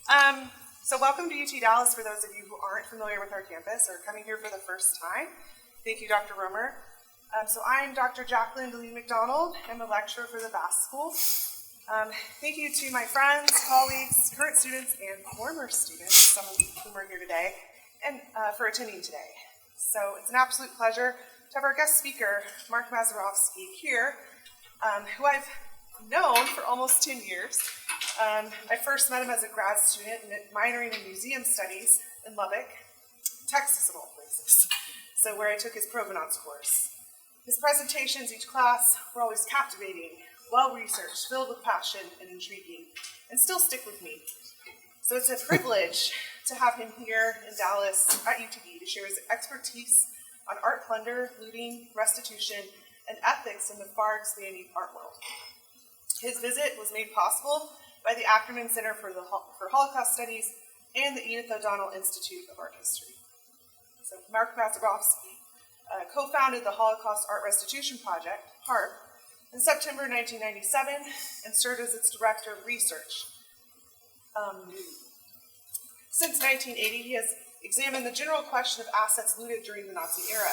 So welcome to UT Dallas for those of you who aren't familiar with our campus or coming here for the first time. Thank you, Dr. Romer. So I'm Dr. Jacqueline DeLee McDonald. I'm a lecturer for the Bass School. Thank you to my friends, colleagues, current students, and former students, some of whom are here today, and for attending today. So it's an absolute pleasure to have our guest speaker, Marc Masurovsky, here, who I've known for almost 10 years. I first met him as a grad student minoring in museum studies in Lubbock, Texas of all places, so where I took his provenance course. His presentations each class were always captivating, well-researched, filled with passion and intriguing, and still stick with me. So it's a privilege to have him here in Dallas at UTD to share his expertise on art plunder, looting, restitution, and ethics in the far-expanding art world. His visit was made possible by the Ackerman Center for Holocaust Studies and the Edith O'Donnell Institute of Art History. So Marc Masurovsky co-founded the Holocaust Art Restitution Project, HARP, in September 1997 and served as its director of research. Since 1980, he has examined the general question of assets looted during the Nazi era.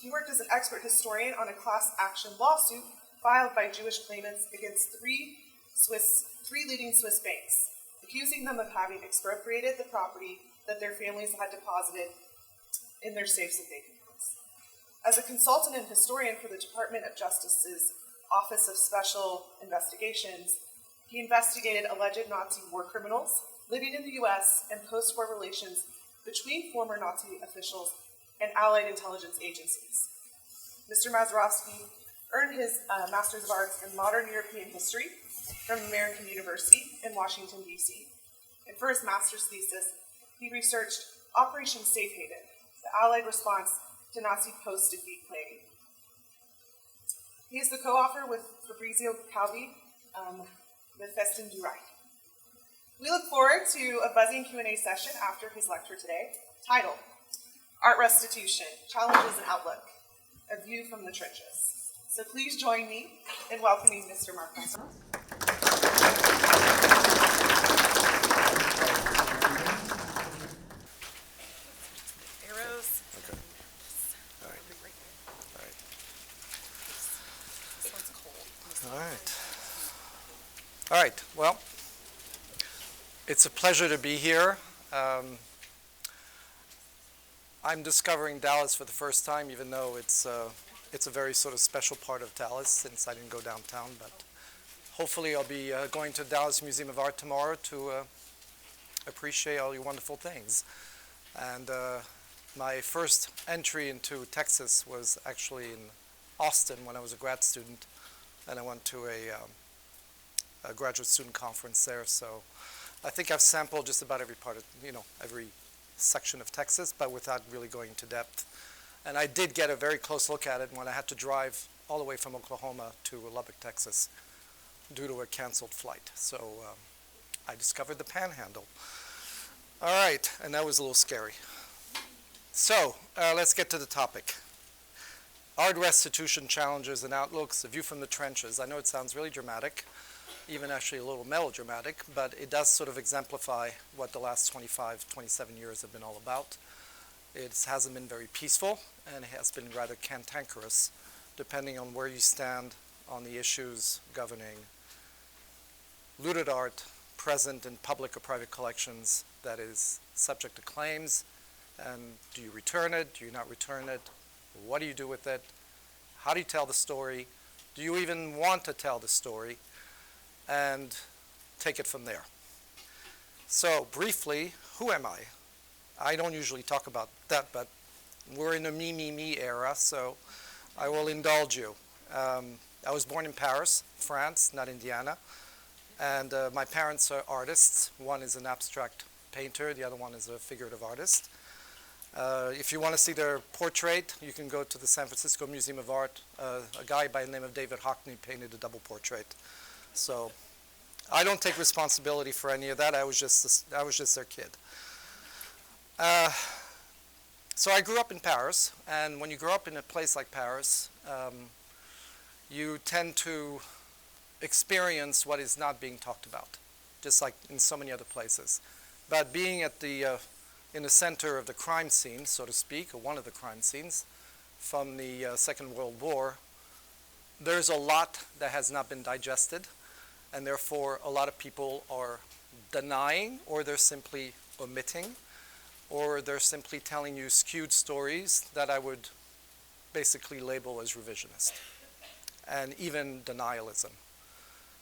He worked as an expert historian on a class action lawsuit filed by Jewish claimants against three leading Swiss banks, accusing them of having expropriated the property that their families had deposited in their safes and bank accounts. As a consultant and historian for the Department of Justice's Office of Special Investigations, he investigated alleged Nazi war criminals living in the U.S. and post-war relations between former Nazi officials and Allied intelligence agencies. Mr. Masurovsky earned his Master's of Arts in Modern European History from American University in Washington, D.C. And for his master's thesis, he researched Operation Safe Haven, the Allied response to Nazi post-defeat planning. He is the co-author with Fabrizio Calvi, the Festen du Reich. We look forward to a buzzing Q&A session after his lecture today, titled Art Restitution, Challenges and Outlook, A View from the Trenches. So please join me in welcoming Mr. Marc Masurovsky. Arrows. Okay. All right. This one's cold. All right. All right. Well, it's a pleasure to be here. I'm discovering Dallas for the first time, even though it's a very sort of special part of Dallas since I didn't go downtown. But hopefully I'll be going to Dallas Museum of Art tomorrow to appreciate all your wonderful things. And my first entry into Texas was actually in Austin when I was a grad student, and I went to a graduate student conference there. So I think I've sampled just about every part of, every section of Texas, but without really going into depth. And I did get a very close look at it when I had to drive all the way from Oklahoma to Lubbock, Texas, due to a canceled flight. So I discovered the Panhandle. All right, and that was a little scary. So let's get to the topic. Art restitution challenges and outlooks, a view from the trenches. I know it sounds really dramatic, even actually a little melodramatic, but it does sort of exemplify what the last 25, 27 years have been all about. It hasn't been very peaceful, and it has been rather cantankerous, depending on where you stand on the issues governing looted art present in public or private collections that is subject to claims. And do you return it? Do you not return it? What do you do with it? How do you tell the story? Do you even want to tell the story? And take it from there. So briefly, who am I? I don't usually talk about that, but we're in a me era, so I will indulge you. I was born in Paris, France, not Indiana, and my parents are artists. One is an abstract painter, the other one is a figurative artist. If you want to see their portrait, you can go to the San Francisco Museum of Art. A guy by the name of David Hockney painted a double portrait. So I don't take responsibility for any of that. I was just their kid. So I grew up in Paris, and when you grow up in a place like Paris, you tend to experience what is not being talked about. just like in so many other places. But being at the, in the center of the crime scene, so to speak, or one of the crime scenes from the Second World War, there's a lot that has not been digested, and therefore a lot of people are denying, or they're simply omitting, or they're simply telling you skewed stories that I would basically label as revisionist, and even denialism.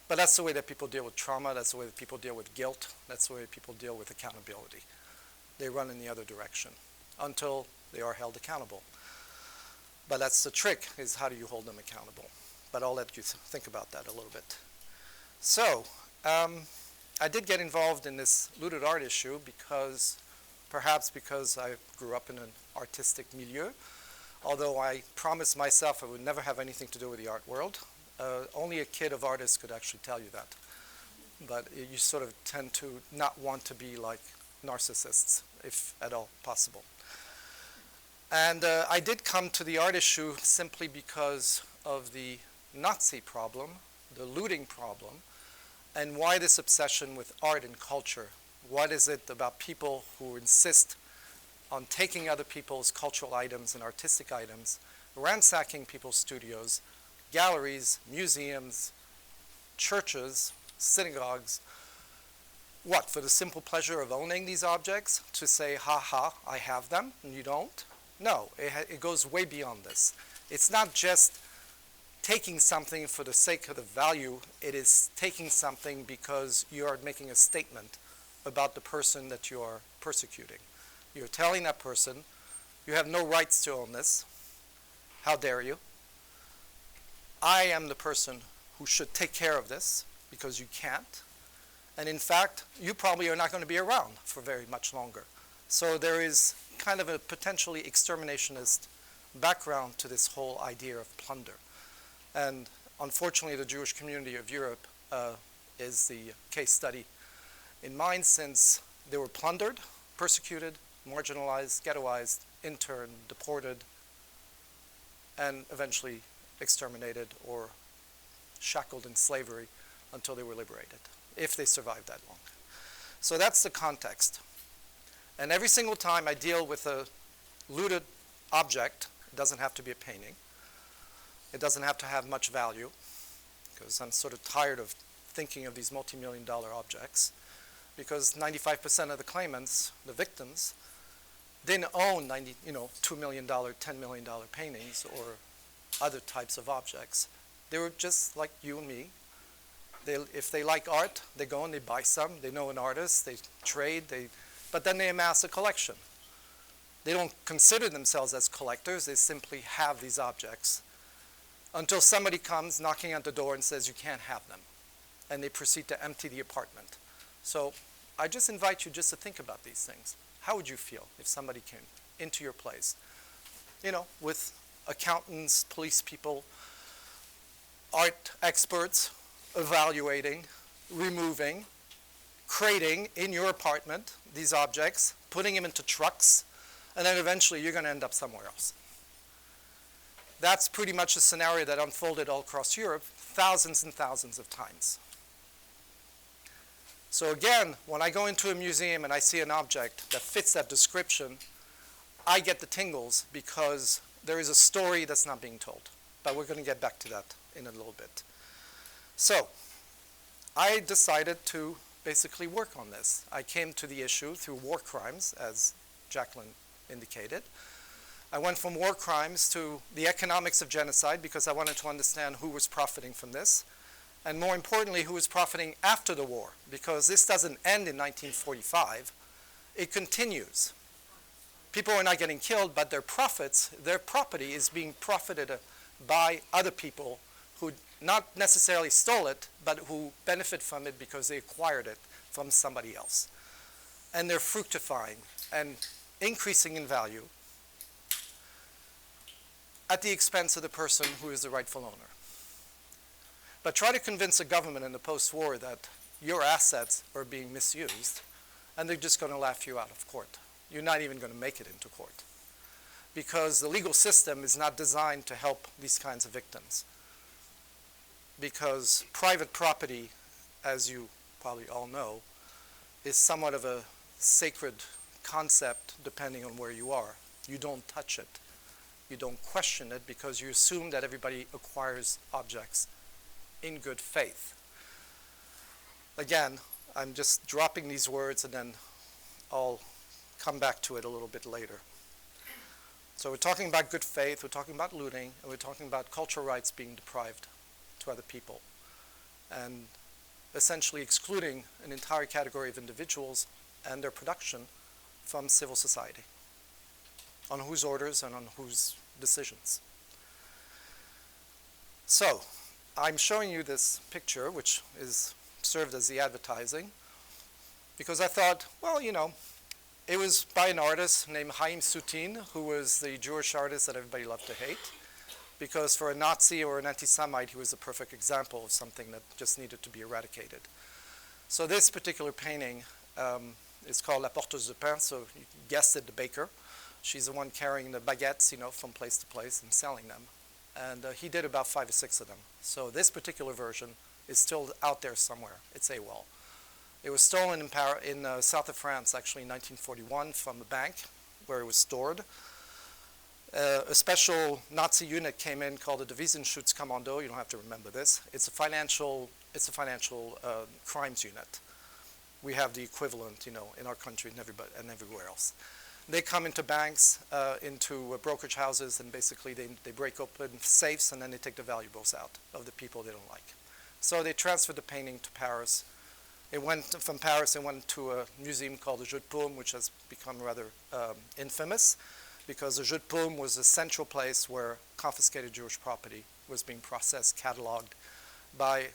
But that's the way that people deal with trauma, that's the way that people deal with guilt, that's the way people deal with accountability. They run in the other direction until they are held accountable. But that's the trick, is how do you hold them accountable? But I'll let you think about that a little bit. So, I did get involved in this looted art issue perhaps because I grew up in an artistic milieu, although I promised myself I would never have anything to do with the art world. Only a kid of artists could actually tell you that. But you sort of tend to not want to be like narcissists, if at all possible. And I did come to the art issue simply because of the Nazi problem, the looting problem, and why this obsession with art and culture. What is it about people who insist on taking other people's cultural items and artistic items, ransacking people's studios, galleries, museums, churches, synagogues? What, for the simple pleasure of owning these objects? To say, ha ha, I have them, and you don't? No, it goes way beyond this. It's not just taking something for the sake of the value. It is taking something because you are making a statement about the person that you are persecuting. You're telling that person, you have no rights to own this. How dare you? I am the person who should take care of this because you can't. And in fact, you probably are not going to be around for very much longer. So there is kind of a potentially exterminationist background to this whole idea of plunder. And unfortunately, the Jewish community of Europe is the case study in mind, since they were plundered, persecuted, marginalized, ghettoized, interned, deported, and eventually exterminated or shackled in slavery until they were liberated, if they survived that long. So that's the context. And every single time I deal with a looted object, it doesn't have to be a painting, it doesn't have to have much value, because I'm sort of tired of thinking of these multi-million-dollar objects, because 95% of the claimants, the victims, didn't own $2 million, $10 million paintings or other types of objects. They were just like you and me. If they like art, they go and they buy some. They know an artist, they trade, but then they amass a collection. They don't consider themselves as collectors, they simply have these objects until somebody comes knocking at the door and says you can't have them. And they proceed to empty the apartment. So I just invite you just to think about these things. How would you feel if somebody came into your place, with accountants, police people, art experts, evaluating, removing, crating in your apartment these objects, putting them into trucks, and then eventually you're going to end up somewhere else. That's pretty much a scenario that unfolded all across Europe thousands and thousands of times. So again, when I go into a museum and I see an object that fits that description, I get the tingles because there is a story that's not being told. But we're going to get back to that in a little bit. So I decided to basically work on this. I came to the issue through war crimes, as Jacqueline indicated. I went from war crimes to the economics of genocide because I wanted to understand who was profiting from this, and more importantly, who was profiting after the war, because this doesn't end in 1945. It continues. People are not getting killed, but their profits, their property is being profited by other people who not necessarily stole it, but who benefit from it because they acquired it from somebody else. And they're fructifying and increasing in value at the expense of the person who is the rightful owner. But try to convince a government in the post-war that your assets are being misused, and they're just going to laugh you out of court. You're not even going to make it into court, because the legal system is not designed to help these kinds of victims. Because private property, as you probably all know, is somewhat of a sacred concept depending on where you are. You don't touch it. You don't question it because you assume that everybody acquires objects in good faith. Again, I'm just dropping these words and then I'll come back to it a little bit later. So we're talking about good faith, we're talking about looting, and we're talking about cultural rights being deprived to other people, and essentially excluding an entire category of individuals and their production from civil society, on whose orders and on whose decisions. So I'm showing you this picture, which is served as the advertising, because I thought, well, you know, it was by an artist named Haim Soutine, who was the Jewish artist that everybody loved to hate, because for a Nazi or an anti-Semite, he was a perfect example of something that just needed to be eradicated. So this particular painting is called La Porteuse de Pain, so you guessed it, the baker. She's the one carrying the baguettes, you know, from place to place and selling them. And he did about 5 or 6 of them. So this particular version is still out there somewhere. It's AWOL. It was stolen in south of France, actually in 1941, from a bank where it was stored. A special Nazi unit came in called the Devisenschutzkommando. You don't have to remember this. It's a financial crimes unit. We have the equivalent, you know, in our country and everywhere else. They come into banks, into brokerage houses, and basically they break open safes and then they take the valuables out of the people they don't like. So they transferred the painting to Paris. It went from Paris, it went to a museum called the Jeu de Paume, which has become rather infamous, because the Jeu de Paume was a central place where confiscated Jewish property was being processed, cataloged by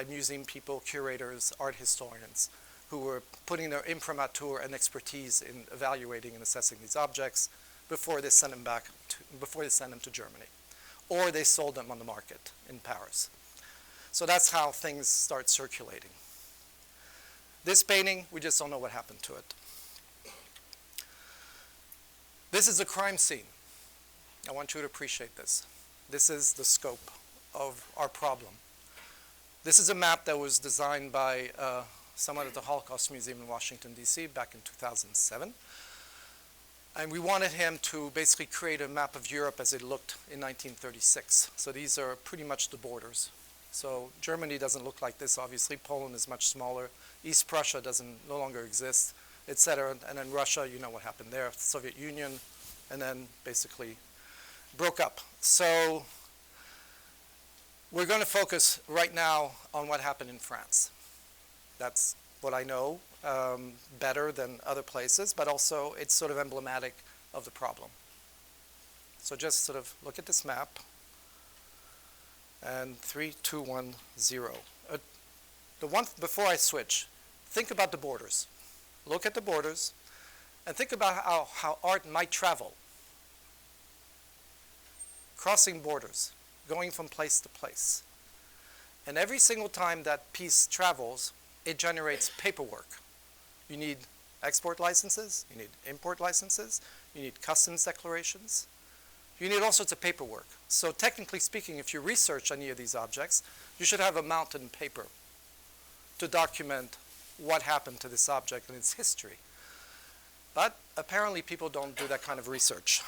museum people, curators, art historians, who were putting their imprimatur and expertise in evaluating and assessing these objects before they sent them to Germany, or they sold them on the market in Paris. So that's how things start circulating. This painting, we just don't know what happened to it. This is a crime scene. I want you to appreciate this. This is the scope of our problem. This is a map that was designed by someone at the Holocaust Museum in Washington, D.C. back in 2007. And we wanted him to basically create a map of Europe as it looked in 1936. So these are pretty much the borders. So Germany doesn't look like this, obviously. Poland is much smaller. East Prussia no longer exist, etc. And then Russia, you know what happened there. Soviet Union, and then basically broke up. So we're going to focus right now on what happened in France. That's what I know better than other places, but also it's sort of emblematic of the problem. So just sort of look at this map. And 3, 2, 1, 0. The one before I switch, think about the borders. Look at the borders and think about how art might travel. Crossing borders, going from place to place. And every single time that piece travels, it generates paperwork. You need export licenses, you need import licenses, you need customs declarations. You need all sorts of paperwork. So technically speaking, if you research any of these objects, you should have a mountain paper to document what happened to this object and its history. But apparently people don't do that kind of research.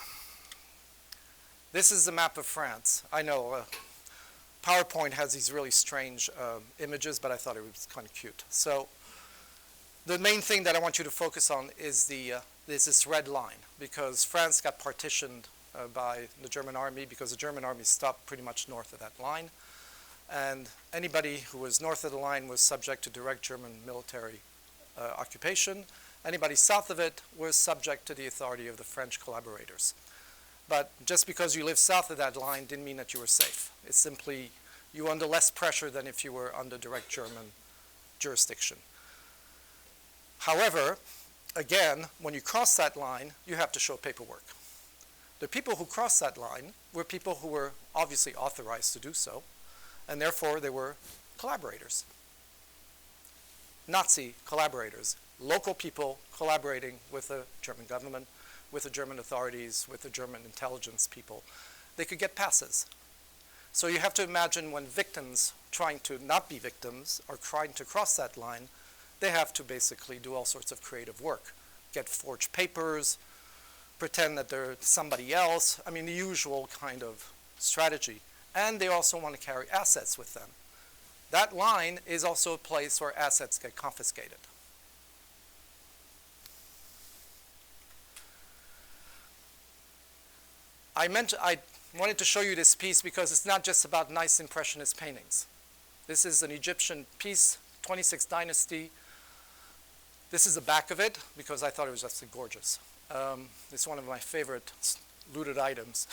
This is a map of France. I know PowerPoint has these really strange images, but I thought it was kind of cute. So the main thing that I want you to focus on is this red line, because France got partitioned by the German army, because the German army stopped pretty much north of that line. And anybody who was north of the line was subject to direct German military occupation. Anybody south of it was subject to the authority of the French collaborators. But just because you lived south of that line didn't mean that you were safe. It's simply you were under less pressure than if you were under direct German jurisdiction. However, again, when you cross that line, you have to show paperwork. The people who crossed that line were people who were obviously authorized to do so, and therefore they were collaborators. Nazi collaborators, local people collaborating with the German government, with the German authorities, with the German intelligence people. They could get passes. So you have to imagine when victims trying to not be victims are trying to cross that line, they have to basically do all sorts of creative work, get forged papers, pretend that they're somebody else. I mean, the usual kind of strategy. And they also want to carry assets with them. That line is also a place where assets get confiscated. I wanted to show you this piece because it's not just about nice Impressionist paintings. This is an Egyptian piece, 26th dynasty. This is the back of it because I thought it was just gorgeous. It's one of my favorite looted items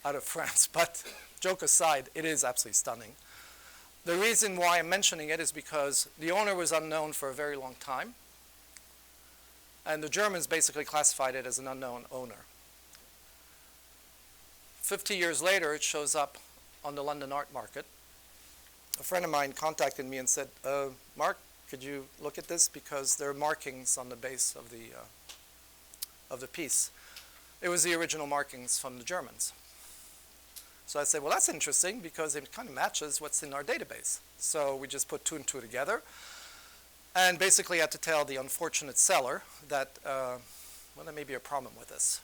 out of France. But joke aside, it is absolutely stunning. The reason why I'm mentioning it is because the owner was unknown for a very long time. And the Germans basically classified it as an unknown owner. 50 years later, it shows up on the London art market. A friend of mine contacted me and said, Mark, could you look at this? Because there are markings on the base of the piece. It was the original markings from the Germans. So I said, well, that's interesting because it kind of matches what's in our database. So we just put two and two together and basically had to tell the unfortunate seller that, well, there may be a problem with this.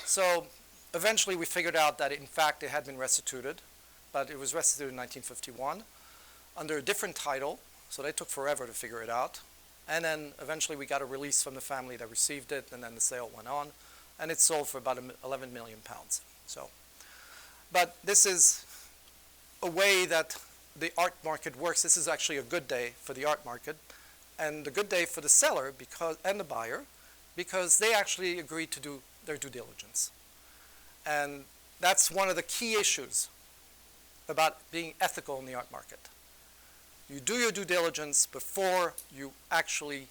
So eventually we figured out that in fact it had been restituted, but it was restituted in 1951 under a different title, so they took forever to figure it out. And then eventually we got a release from the family that received it, and then the sale went on, and it sold for about 11 million pounds. So, but this is a way that the art market works. This is actually a good day for the art market, and a good day for the seller and the buyer, because they actually agreed to do their due diligence. And that's one of the key issues about being ethical in the art market. You do your due diligence before you actually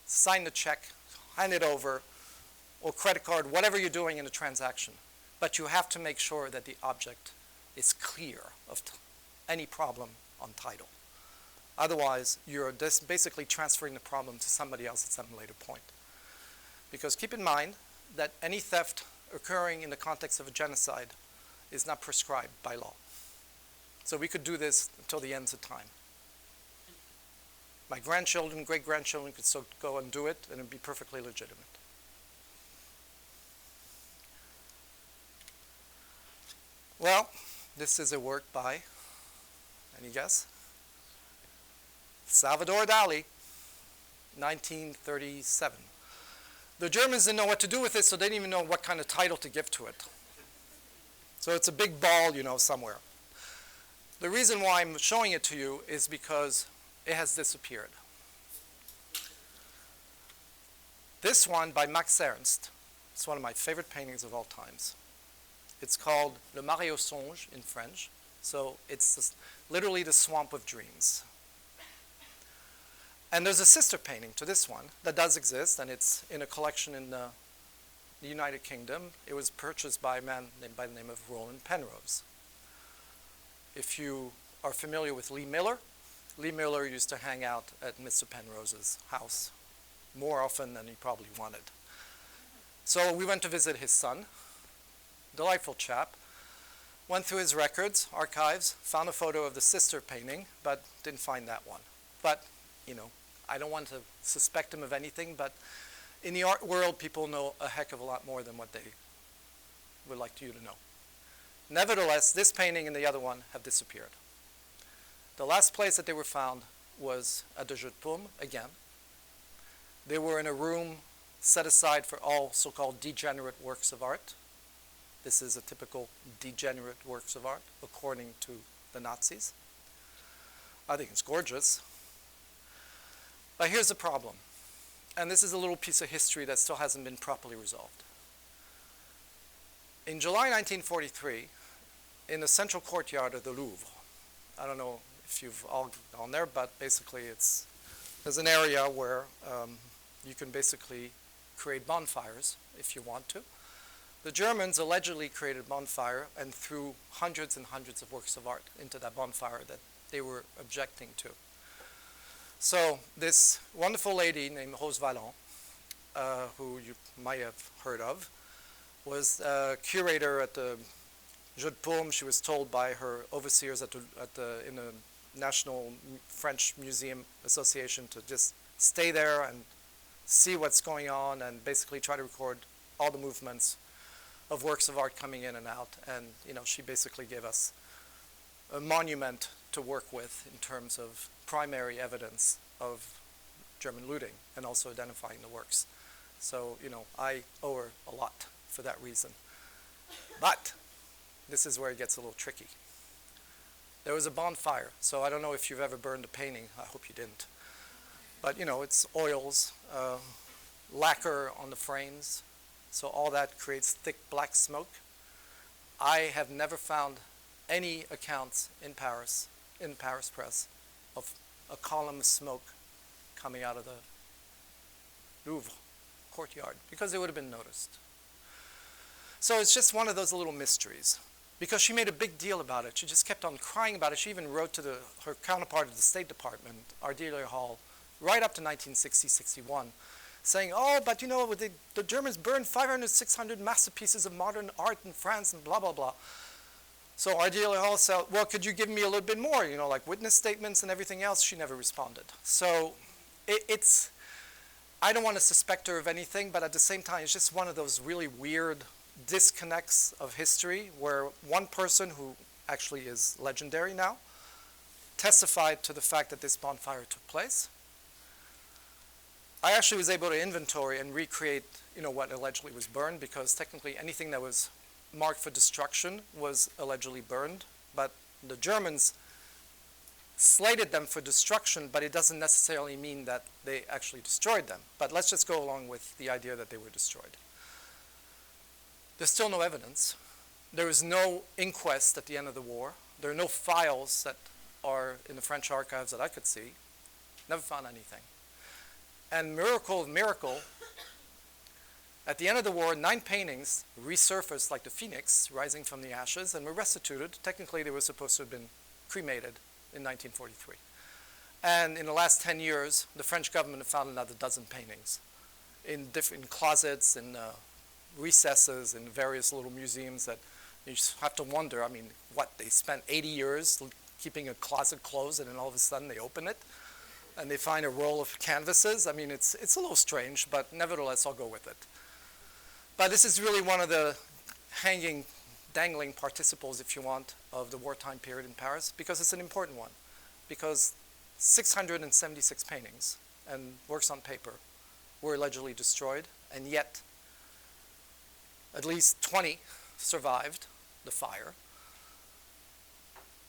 sign the check, hand it over, or credit card, whatever you're doing in a transaction. But you have to make sure that the object is clear of any problem on title. Otherwise, you're just basically transferring the problem to somebody else at some later point. Because keep in mind that any theft occurring in the context of a genocide is not prescribed by law. So we could do this until the ends of time. My grandchildren, great-grandchildren could still go and do it, and it would be perfectly legitimate. Well, this is a work by, any guess? Salvador Dali, 1937. The Germans didn't know what to do with it, so they didn't even know what kind of title to give to it. So it's a big ball, you know, somewhere. The reason why I'm showing it to you is because it has disappeared. This one by Max Ernst, it's one of my favorite paintings of all times. It's called Le Marais aux Songes in French. So it's literally the swamp of dreams. And there's a sister painting to this one that does exist, and it's in a collection in the United Kingdom. It was purchased by a man by the name of Roland Penrose. If you are familiar with Lee Miller used to hang out at Mr. Penrose's house more often than he probably wanted. So we went to visit his son, delightful chap, went through his records, archives, found a photo of the sister painting, but didn't find that one. But, you know, I don't want to suspect him of anything, but in the art world, people know a heck of a lot more than what they would like you to know. Nevertheless, this painting and the other one have disappeared. The last place that they were found was at the Jeu de Paume, again. They were in a room set aside for all so-called degenerate works of art. This is a typical degenerate works of art, according to the Nazis. I think it's gorgeous. But here's the problem. And this is a little piece of history that still hasn't been properly resolved. In July 1943, in the central courtyard of the Louvre, I don't know if you've all gone there, but basically there's an area where you can basically create bonfires if you want to. The Germans allegedly created a bonfire and threw hundreds and hundreds of works of art into that bonfire that they were objecting to. So this wonderful lady named Rose Valland, who you might have heard of, was a curator at the jeu de paume, she was told by her overseers in the National French Museum Association to just stay there and see what's going on and basically try to record all the movements of works of art coming in and out. And she basically gave us a monument to work with in terms of primary evidence of German looting and also identifying the works. So, I owe her a lot for that reason. But this is where it gets a little tricky. There was a bonfire, so I don't know if you've ever burned a painting. I hope you didn't. But, it's oils, lacquer on the frames, so all that creates thick black smoke. I have never found any accounts in Paris Press, of a column of smoke coming out of the Louvre courtyard, because it would have been noticed. So it's just one of those little mysteries, because she made a big deal about it. She just kept on crying about it. She even wrote to her counterpart at the State Department, Ardelia Hall, right up to 1960-61, saying, oh, but the Germans burned 500, 600 masterpieces of modern art in France and blah, blah, blah. So Ardelia Hall said, well, could you give me a little bit more, like witness statements and everything else? She never responded. So I don't want to suspect her of anything, but at the same time, it's just one of those really weird disconnects of history where one person who actually is legendary now testified to the fact that this bonfire took place. I actually was able to inventory and recreate, what allegedly was burned, because technically anything that was marked for destruction was allegedly burned, but the Germans slated them for destruction, but it doesn't necessarily mean that they actually destroyed them. But let's just go along with the idea that they were destroyed. There's still no evidence. There was no inquest at the end of the war. There are no files that are in the French archives that I could see. Never found anything. And miracle of miracle, at the end of the war, 9 paintings resurfaced like the phoenix rising from the ashes and were restituted. Technically, they were supposed to have been cremated in 1943. And in the last 10 years, the French government have found another dozen paintings in different closets and recesses in various little museums that you just have to wonder, what, they spent 80 years keeping a closet closed and then all of a sudden they open it and they find a roll of canvases. It's a little strange, but nevertheless, I'll go with it. But this is really one of the dangling participles, if you want, of the wartime period in Paris, because it's an important one. Because 676 paintings and works on paper were allegedly destroyed, and yet at least 20 survived the fire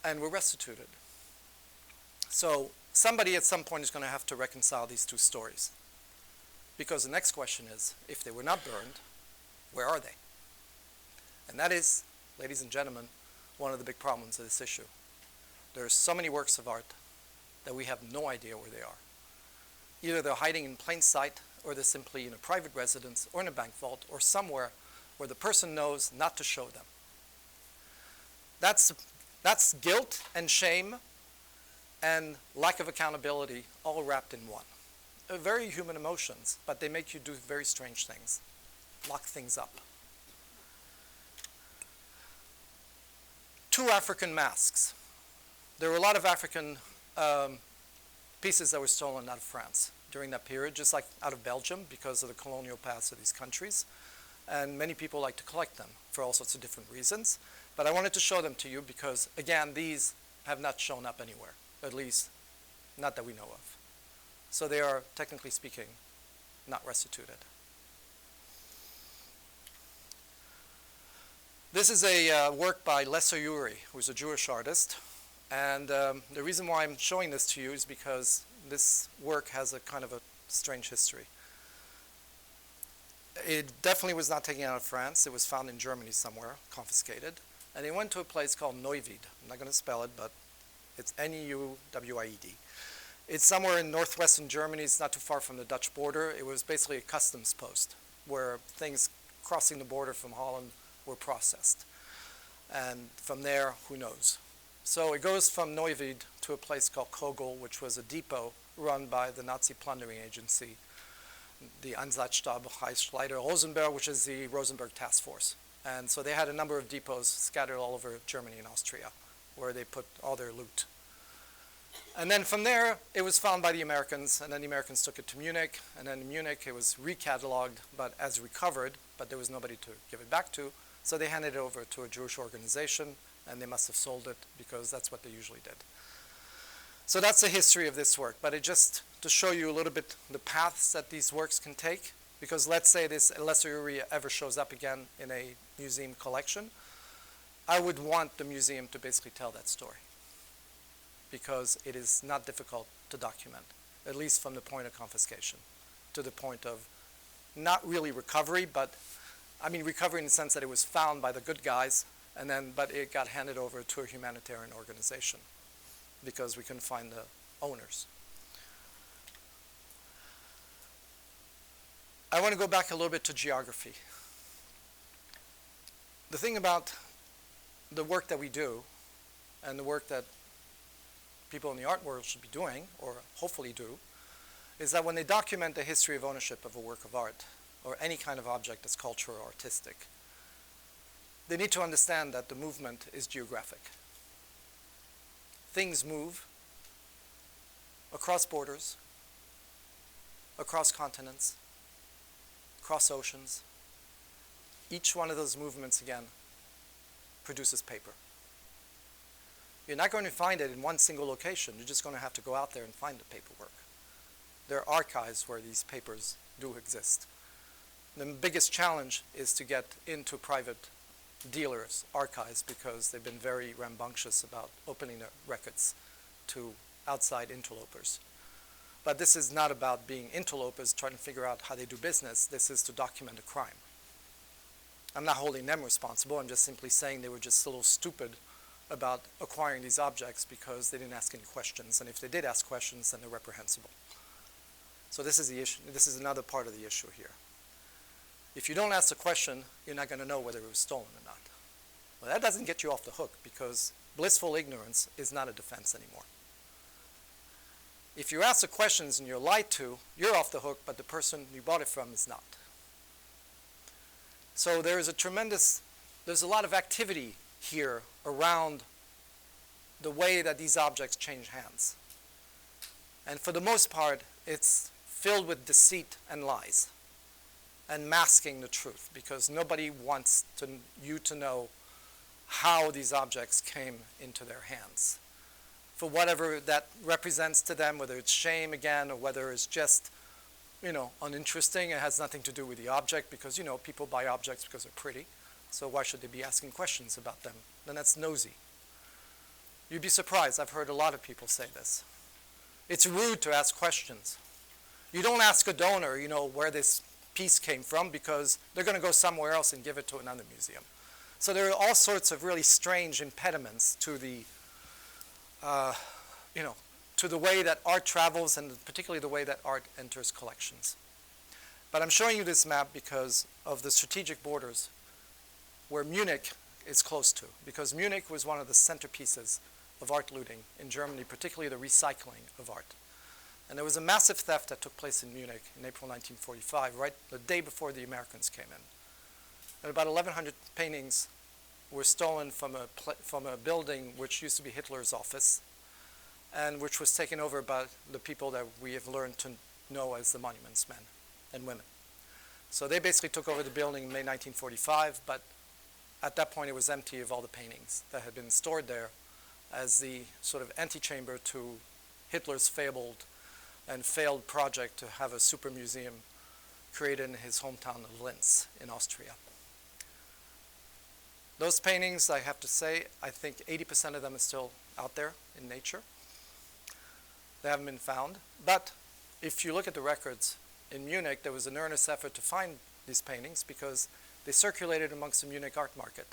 and were restituted. So somebody at some point is going to have to reconcile these two stories. Because the next question is, if they were not burned, where are they? And that is, ladies and gentlemen, one of the big problems of this issue. There are so many works of art that we have no idea where they are. Either they're hiding in plain sight, or they're simply in a private residence, or in a bank vault, or somewhere where the person knows not to show them. That's guilt and shame and lack of accountability all wrapped in one. They're very human emotions, but they make you do very strange things, lock things up. 2 African masks. There were a lot of African pieces that were stolen out of France during that period, just like out of Belgium because of the colonial past of these countries. And many people like to collect them for all sorts of different reasons. But I wanted to show them to you because, again, these have not shown up anywhere, at least not that we know of. So they are, technically speaking, not restituted. This is a work by Lesser Uri, who's a Jewish artist. And the reason why I'm showing this to you is because this work has a kind of a strange history. It definitely was not taken out of France. It was found in Germany somewhere, confiscated. And it went to a place called Neuwied. I'm not going to spell it, but it's Neuwied. It's somewhere in northwestern Germany. It's not too far from the Dutch border. It was basically a customs post where things crossing the border from Holland were processed. And from there, who knows? So it goes from Neuwied to a place called Kogel, which was a depot run by the Nazi plundering agency, the Einsatzstab Heißleiter Rosenberg, which is the Rosenberg Task Force. And so they had a number of depots scattered all over Germany and Austria where they put all their loot. And then from there, it was found by the Americans, and then the Americans took it to Munich, and then in Munich it was recatalogued, but as recovered, but there was nobody to give it back to, so they handed it over to a Jewish organization, and they must have sold it because that's what they usually did. So that's the history of this work, but it just to show you a little bit the paths that these works can take, because let's say this lesser area ever shows up again in a museum collection, I would want the museum to basically tell that story, because it is not difficult to document, at least from the point of confiscation to the point of not really recovery, but I mean recovery in the sense that it was found by the good guys, and then but it got handed over to a humanitarian organization because we couldn't find the owners. I want to go back a little bit to geography. The thing about the work that we do and the work that people in the art world should be doing, or hopefully do, is that when they document the history of ownership of a work of art or any kind of object that's cultural or artistic, they need to understand that the movement is geographic. Things move across borders, across continents, across oceans. Each one of those movements, again, produces paper. You're not going to find it in one single location. You're just going to have to go out there and find the paperwork. There are archives where these papers do exist. The biggest challenge is to get into private dealers' archives because they've been very rambunctious about opening their records to outside interlopers. But this is not about being interlopers trying to figure out how they do business. This is to document a crime. I'm not holding them responsible. I'm just simply saying they were just a little stupid about acquiring these objects because they didn't ask any questions. And if they did ask questions, then they're reprehensible. So this is the issue. This is another part of the issue here. If you don't ask a question, you're not going to know whether it was stolen or not. Well, that doesn't get you off the hook because blissful ignorance is not a defense anymore. If you ask the questions and you're lied to, you're off the hook, but the person you bought it from is not. So there's a lot of activity here around the way that these objects change hands. And for the most part, it's filled with deceit and lies and masking the truth because nobody wants you to know how these objects came into their hands. For whatever that represents to them, whether it's shame again or whether it's just, uninteresting, it has nothing to do with the object because, people buy objects because they're pretty. So why should they be asking questions about them? Then that's nosy. You'd be surprised. I've heard a lot of people say this. It's rude to ask questions. You don't ask a donor, where this piece came from because they're going to go somewhere else and give it to another museum. So there are all sorts of really strange impediments to the, to the way that art travels and particularly the way that art enters collections. But I'm showing you this map because of the strategic borders where Munich is close to, because Munich was one of the centerpieces of art looting in Germany, particularly the recycling of art. And there was a massive theft that took place in Munich in April 1945, right the day before the Americans came in. And about 1,100 paintings were stolen from a building which used to be Hitler's office, and which was taken over by the people that we have learned to know as the Monuments Men and Women. So they basically took over the building in May 1945, but at that point it was empty of all the paintings that had been stored there as the sort of antechamber to Hitler's fabled and failed project to have a super museum created in his hometown of Linz in Austria. Those paintings, I have to say, I think 80% of them are still out there in nature. They haven't been found. But if you look at the records, in Munich, there was an earnest effort to find these paintings because they circulated amongst the Munich art market.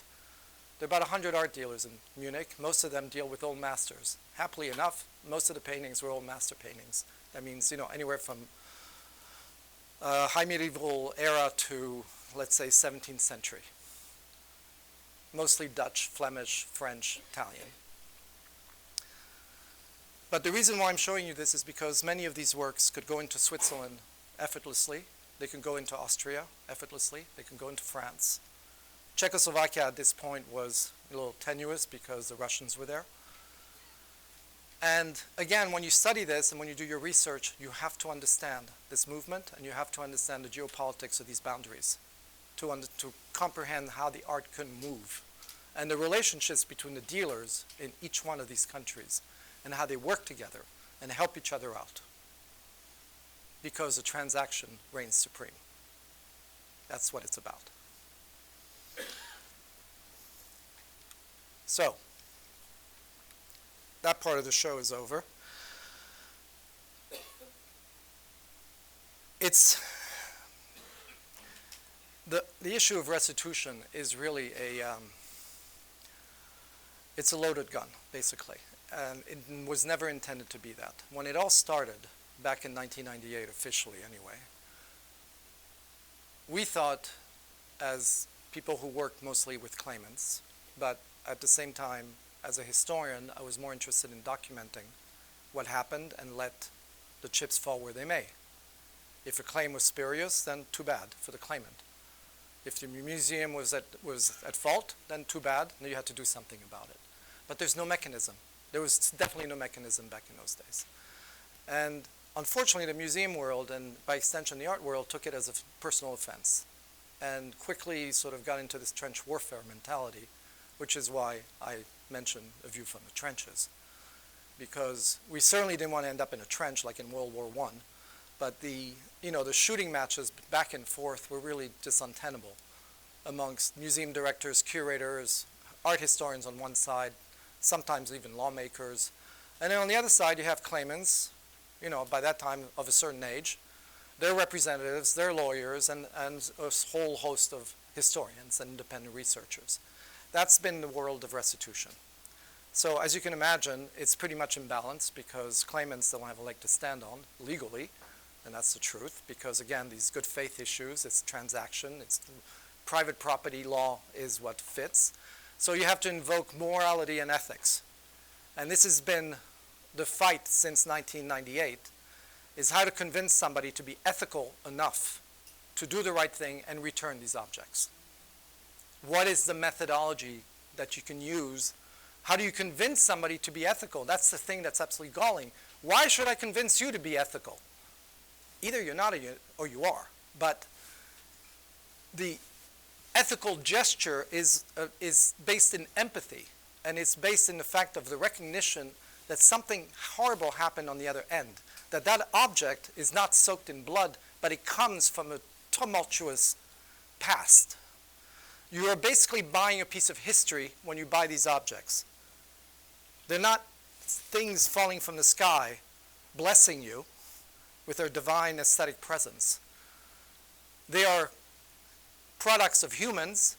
There are about 100 art dealers in Munich. Most of them deal with old masters. Happily enough, most of the paintings were old master paintings. That means, anywhere from high medieval era to, let's say, 17th century. Mostly Dutch, Flemish, French, Italian. But the reason why I'm showing you this is because many of these works could go into Switzerland effortlessly. They can go into Austria effortlessly. They can go into France. Czechoslovakia at this point was a little tenuous because the Russians were there. And again, when you study this and when you do your research, you have to understand this movement and you have to understand the geopolitics of these boundaries to comprehend how the art can move and the relationships between the dealers in each one of these countries and how they work together and help each other out, because the transaction reigns supreme. That's what it's about. So, that part of the show is over. It's the issue of restitution is really it's a loaded gun, basically. And it was never intended to be that. When it all started, back in 1998, officially anyway, we thought, as people who worked mostly with claimants, but at the same time, as a historian, I was more interested in documenting what happened and let the chips fall where they may. If a claim was spurious, then too bad for the claimant. If the museum was at fault, then too bad, and you had to do something about it. But there's no mechanism. There was definitely no mechanism back in those days. And unfortunately, the museum world, and by extension the art world, took it as a personal offense and quickly sort of got into this trench warfare mentality, which is why I mentioned A View from the Trenches. Because we certainly didn't want to end up in a trench like in World War I, but the shooting matches back and forth were really just untenable amongst museum directors, curators, art historians on one side, sometimes even lawmakers. And then on the other side, you have claimants, by that time of a certain age, their representatives, their lawyers, and a whole host of historians and independent researchers. That's been the world of restitution. So as you can imagine, it's pretty much imbalanced because claimants don't have a leg to stand on legally, and that's the truth, because again, these good faith issues, it's transaction, it's private property law is what fits. So you have to invoke morality and ethics. And this has been the fight since 1998, is how to convince somebody to be ethical enough to do the right thing and return these objects. What is the methodology that you can use? How do you convince somebody to be ethical? That's the thing that's absolutely galling. Why should I convince you to be ethical? Either you're not or you are. But the ethical gesture is based in empathy, and it's based in the fact of the recognition that something horrible happened on the other end, that object is not soaked in blood, but it comes from a tumultuous past. You are basically buying a piece of history when you buy these objects. They're not things falling from the sky blessing you with their divine aesthetic presence. They are products of humans,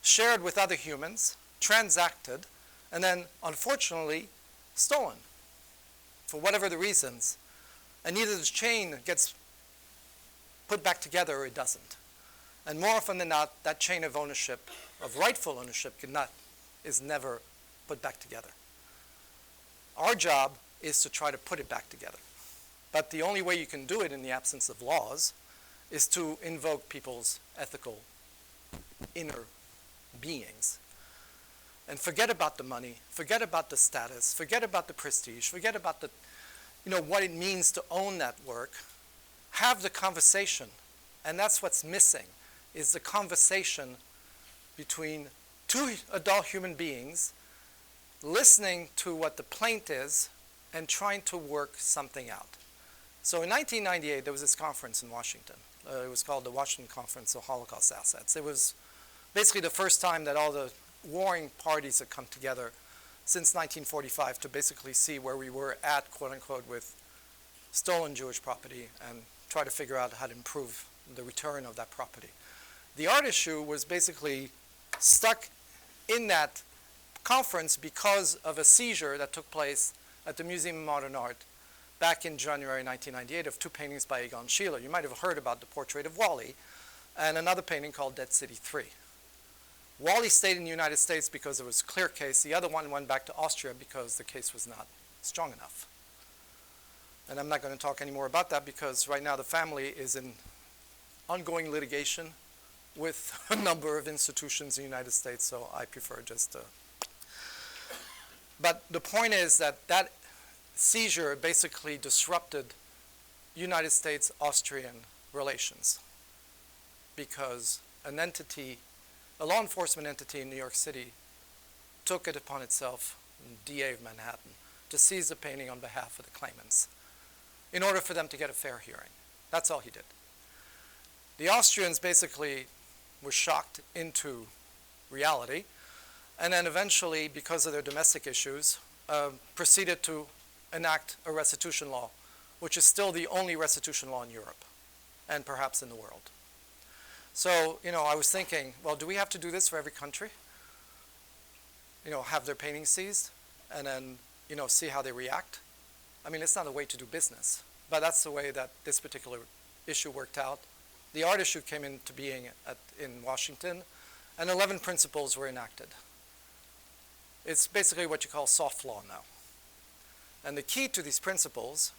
shared with other humans, transacted, and then, unfortunately, stolen for whatever the reasons. And either the chain gets put back together or it doesn't. And more often than not, that chain of ownership, of rightful ownership, is never put back together. Our job is to try to put it back together. But the only way you can do it in the absence of laws is to invoke people's ethical inner beings. And forget about the money, forget about the status, forget about the prestige, forget about what it means to own that work. Have the conversation. And that's what's missing, is the conversation between two adult human beings listening to what the plaint is and trying to work something out. So in 1998, there was this conference in Washington. It was called the Washington Conference of Holocaust Assets. It was basically the first time that all the warring parties had come together since 1945 to basically see where we were at, quote unquote, with stolen Jewish property and try to figure out how to improve the return of that property. The art issue was basically stuck in that conference because of a seizure that took place at the Museum of Modern Art back in January 1998 of two paintings by Egon Schiele. You might have heard about the portrait of Wally and another painting called Dead City 3. Wally stayed in the United States because it was a clear case. The other one went back to Austria because the case was not strong enough. And I'm not going to talk any more about that because right now the family is in ongoing litigation with a number of institutions in the United States, so I prefer just to. But the point is that that seizure basically disrupted United States-Austrian relations because an entity, a law enforcement entity in New York City, took it upon itself, DA of Manhattan, to seize the painting on behalf of the claimants in order for them to get a fair hearing. That's all he did. The Austrians basically were shocked into reality, and then eventually, because of their domestic issues, proceeded to enact a restitution law, which is still the only restitution law in Europe, and perhaps in the world. So, I was thinking, well, do we have to do this for every country? Have their paintings seized, and then, see how they react? I mean, it's not a way to do business, but that's the way that this particular issue worked out. The art issue came into being in Washington, and 11 principles were enacted. It's basically what you call soft law now. And the key to these principles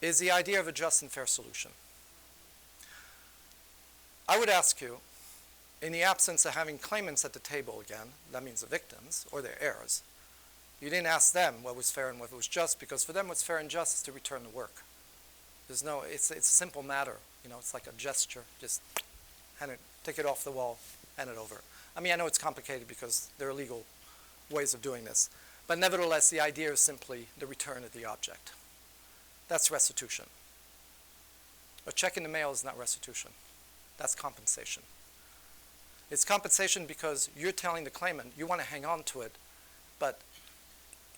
is the idea of a just and fair solution. I would ask you, in the absence of having claimants at the table again, that means the victims or their heirs, you didn't ask them what was fair and what was just, because for them what's fair and just is to return the work. It's a simple matter. It's like a gesture. Just take it off the wall, hand it over. I mean, I know it's complicated because there are legal ways of doing this. But nevertheless, the idea is simply the return of the object. That's restitution. A check in the mail is not restitution. That's compensation. It's compensation because you're telling the claimant you want to hang on to it, but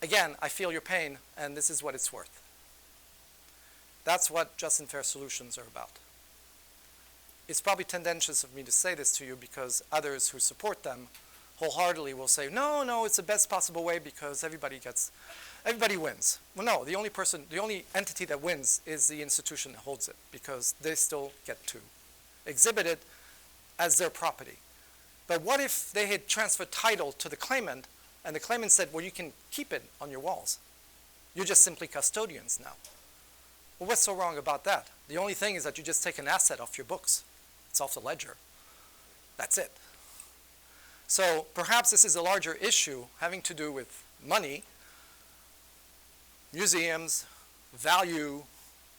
again, I feel your pain, and this is what it's worth. That's what just and fair solutions are about. It's probably tendentious of me to say this to you because others who support them wholeheartedly will say, no, it's the best possible way because everybody wins. Well, no, the only entity that wins is the institution that holds it because they still get to exhibit it as their property. But what if they had transferred title to the claimant and the claimant said, well, you can keep it on your walls. You're just simply custodians now. Well, what's so wrong about that? The only thing is that you just take an asset off your books. It's off the ledger. That's it. So perhaps this is a larger issue having to do with money, museums, value,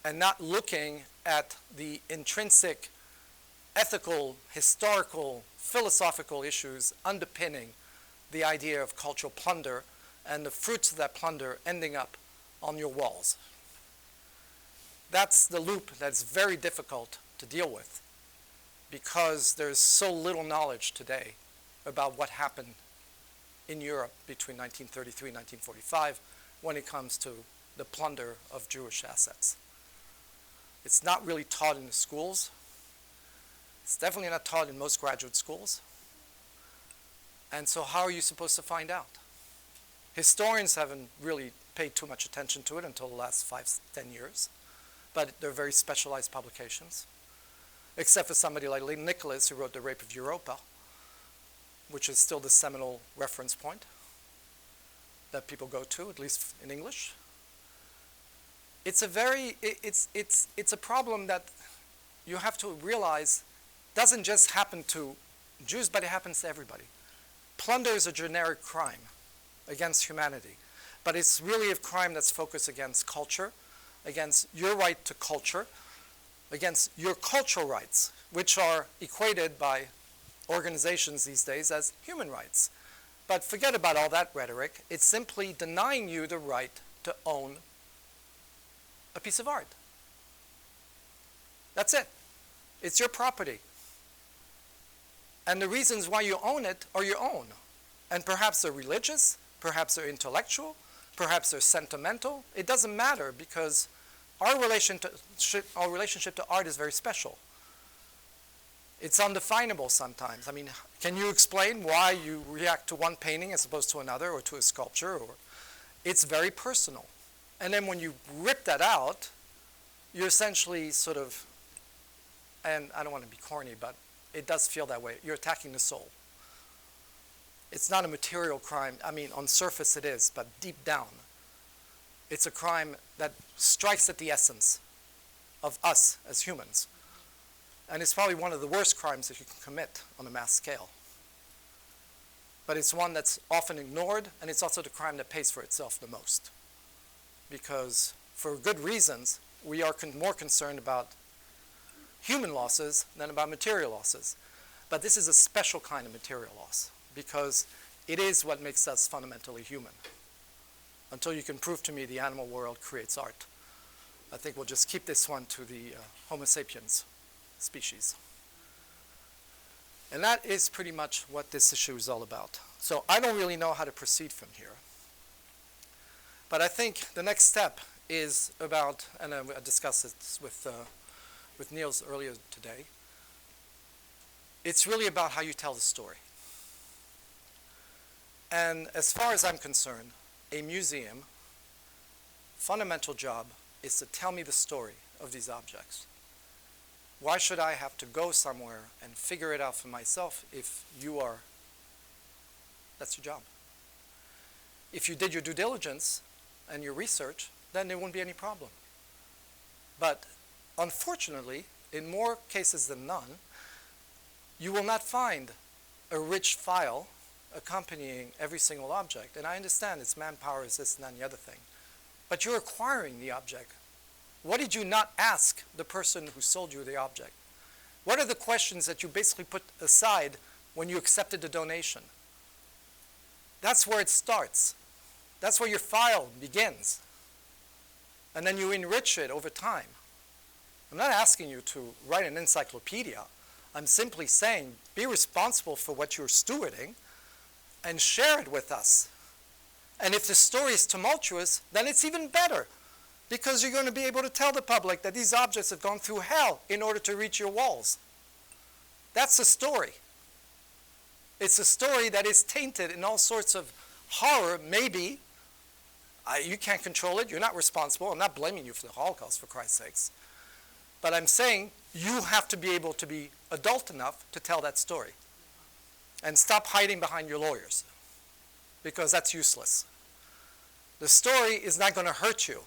and not looking at the intrinsic ethical, historical, philosophical issues underpinning the idea of cultural plunder and the fruits of that plunder ending up on your walls. That's the loop that's very difficult to deal with because there's so little knowledge today about what happened in Europe between 1933 and 1945 when it comes to the plunder of Jewish assets. It's not really taught in the schools. It's definitely not taught in most graduate schools. And so how are you supposed to find out? Historians haven't really paid too much attention to it until the last 5-10 years, but they're very specialized publications, except for somebody like Nicholas, who wrote The Rape of Europa, which is still the seminal reference point that people go to, at least in English. It's a problem that you have to realize doesn't just happen to Jews, but it happens to everybody. Plunder is a generic crime against humanity, but it's really a crime that's focused against culture, against your right to culture, against your cultural rights, which are equated by organizations these days as human rights. But forget about all that rhetoric. It's simply denying you the right to own a piece of art. That's it. It's your property. And the reasons why you own it are your own. And perhaps they're religious, perhaps they're intellectual, perhaps they're sentimental. It doesn't matter because our relationship to art is very special. It's undefinable sometimes. I mean, can you explain why you react to one painting as opposed to another or to a sculpture? It's very personal. And then when you rip that out, you're essentially sort of, and I don't want to be corny, but it does feel that way. You're attacking the soul. It's not a material crime. I mean, on surface it is, but deep down, it's a crime that strikes at the essence of us as humans. And it's probably one of the worst crimes that you can commit on a mass scale. But it's one that's often ignored, and it's also the crime that pays for itself the most. Because for good reasons, we are more concerned about human losses than about material losses. But this is a special kind of material loss, because it is what makes us fundamentally human. Until you can prove to me the animal world creates art, I think we'll just keep this one to the Homo sapiens species. And that is pretty much what this issue is all about. So I don't really know how to proceed from here. But I think the next step is about, and I discussed this with Niels earlier today, it's really about how you tell the story. And as far as I'm concerned, a museum fundamental job is to tell me the story of these objects. Why should I have to go somewhere and figure it out for myself if you are, that's your job. If you did your due diligence and your research, then there wouldn't be any problem. But unfortunately, in more cases than none, you will not find a rich file accompanying every single object. And I understand it's manpower, it's this and that and the other thing. But you're acquiring the object. What did you not ask the person who sold you the object? What are the questions that you basically put aside when you accepted the donation? That's where it starts. That's where your file begins. And then you enrich it over time. I'm not asking you to write an encyclopedia. I'm simply saying be responsible for what you're stewarding and share it with us. And if the story is tumultuous, then it's even better, because you're going to be able to tell the public that these objects have gone through hell in order to reach your walls. That's the story. It's a story that is tainted in all sorts of horror, maybe. You can't control it. You're not responsible. I'm not blaming you for the Holocaust, for Christ's sakes. But I'm saying you have to be able to be adult enough to tell that story. And stop hiding behind your lawyers, because that's useless. The story is not going to hurt you.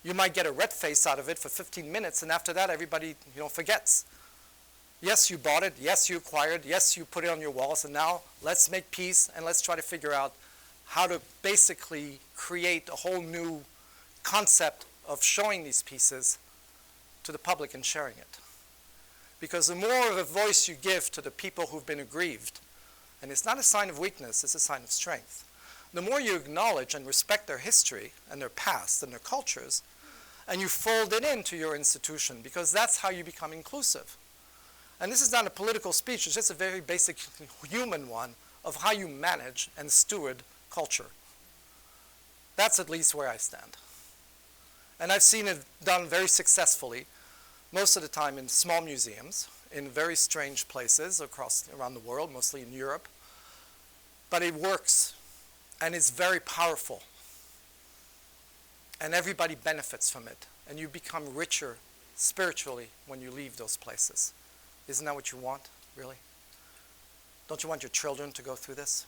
You might get a red face out of it for 15 minutes, and after that, everybody forgets. Yes, you bought it. Yes, you acquired. Yes, you put it on your walls. And now let's make peace, and let's try to figure out how to basically create a whole new concept of showing these pieces to the public and sharing it. Because the more of a voice you give to the people who've been aggrieved, and it's not a sign of weakness, it's a sign of strength, the more you acknowledge and respect their history and their past and their cultures, and you fold it into your institution, because that's how you become inclusive. And this is not a political speech, it's just a very basic human one of how you manage and steward culture. That's at least where I stand. And I've seen it done very successfully, most of the time in small museums, in very strange places around the world, mostly in Europe. But it works, and it's very powerful. And everybody benefits from it. And you become richer spiritually when you leave those places. Isn't that what you want, really? Don't you want your children to go through this?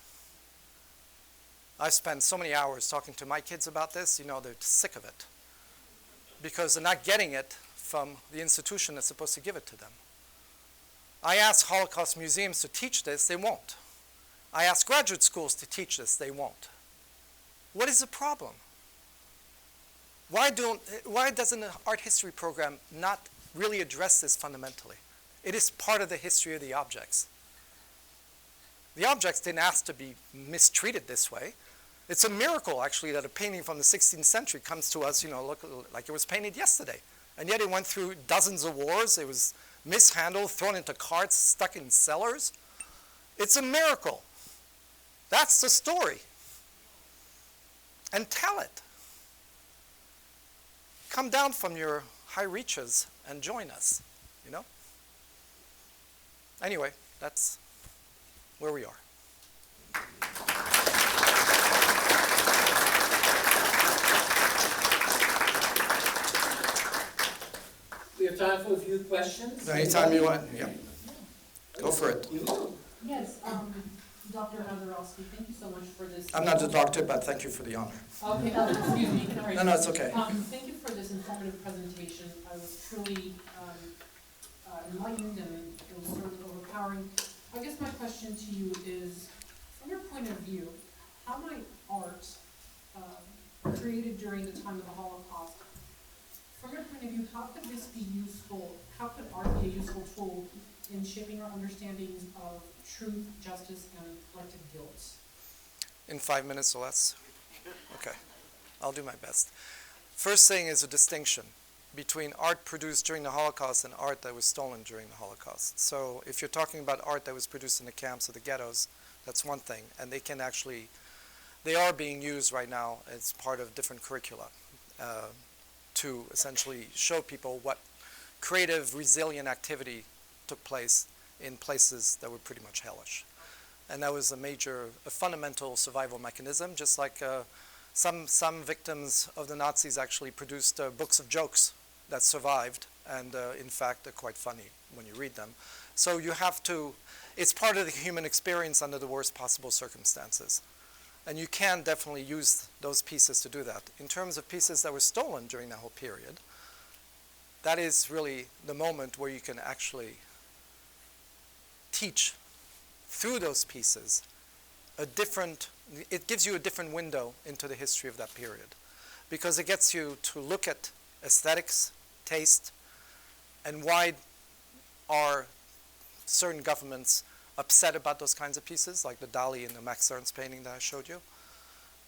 I've spent so many hours talking to my kids about this, they're sick of it. Because they're not getting it from the institution that's supposed to give it to them. I ask Holocaust museums to teach this, they won't. I ask graduate schools to teach this, they won't. What is the problem? Why doesn't an art history program not really address this fundamentally? It is part of the history of the objects. The objects didn't ask to be mistreated this way. It's a miracle, actually, that a painting from the 16th century comes to us, look like it was painted yesterday. And yet it went through dozens of wars. It was mishandled, thrown into carts, stuck in cellars. It's a miracle. That's the story. And tell it. Come down from your high reaches and join us, Anyway, that's where we are. We have time for a few questions. Anytime you want, yeah. Go for it. Yes, Dr. Masurovsky, thank you so much for this. I'm not the doctor, but thank you for the honor. Okay, excuse me. No, it's okay. Thank you for this informative presentation. I was truly enlightened and it was sort of overpowering. I guess my question to you is, from your point of view, how might art created during the time of the Holocaust, from your point of view, how could this be useful? How could art be a useful tool in shaping our understandings of truth, justice, and collective guilt? In 5 minutes or less? Okay, I'll do my best. First thing is a distinction between art produced during the Holocaust and art that was stolen during the Holocaust. So if you're talking about art that was produced in the camps or the ghettos, that's one thing, and they are being used right now as part of different curricula to essentially show people what creative, resilient activity took place in places that were pretty much hellish. And that was a fundamental survival mechanism, just like some victims of the Nazis actually produced books of jokes that survived, and in fact are quite funny when you read them. So it's part of the human experience under the worst possible circumstances. And you can definitely use those pieces to do that. In terms of pieces that were stolen during that whole period, that is really the moment where you can actually teach through those pieces it gives you a different window into the history of that period, because it gets you to look at aesthetics, taste, and why are certain governments upset about those kinds of pieces, like the Dali and the Max Ernst painting that I showed you.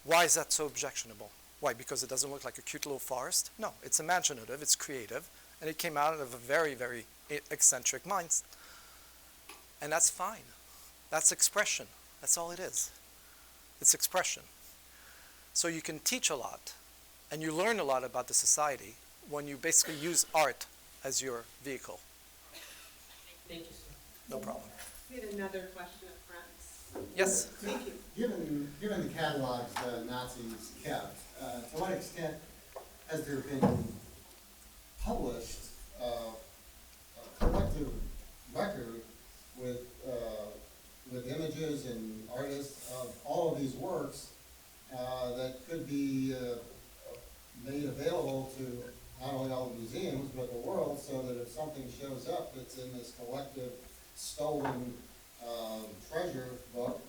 Why is that so objectionable? Why? Because it doesn't look like a cute little forest? No, it's imaginative, it's creative, and it came out of a very, very eccentric mind. And that's fine. That's expression. That's all it is. It's expression. So you can teach a lot, and you learn a lot about the society when you basically use art as your vehicle. Thank you, sir. No problem. We had another question up front. Yes? Thank you. Given the catalogs the Nazis kept, to what extent has there been published a collective record with images and artists of all of these works that could be made available to not only all the museums but the world, so that if something shows up that's in this collective stolen treasure book,